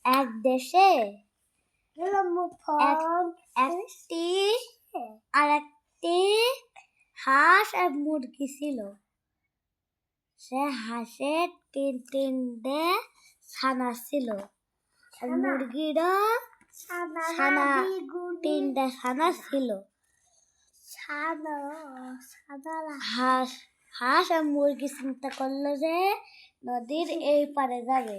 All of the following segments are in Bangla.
এক দেশে একটি হাঁস আর মুরগি ছিল। সে হাঁসের তিনটে ছানা ছিল, আর মুরগিরও তিনটা ছানা ছিল। হাঁস আর মুরগি চিন্তা করলো যে নদীর এই পারে যাবে,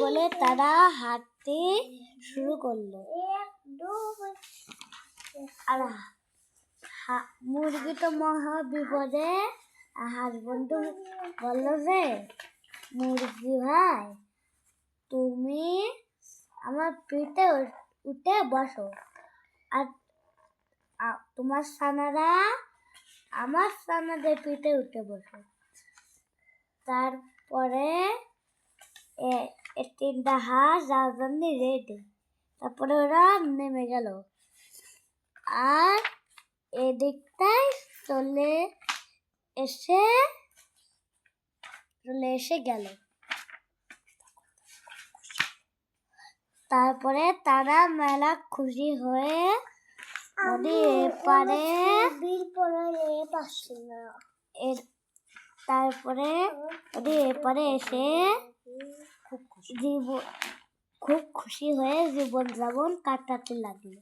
বলে তারা হাঁটতে শুরু করলো। আর মুরগি তো মহা বিপদে। হাঁস বন্ধু বললো যে, মুরগি ভাই, তুমি আমার পিঠে উঠে বসো, আর তোমার ছানারা আমার ছানাদের পিঠে উঠে বসো। তারপরে তিনটা হাঁস যাওয়ার জন্য রেডি। তারপরে ওরা নেমে গেল, আর এদিকটায় চলে এসে গেল। তারপরে তারা মেলা খুশি হয়ে তারপরে এপারে এসে খুব খুশি হয়ে জীবন যাপন কাটাতে লাগলো।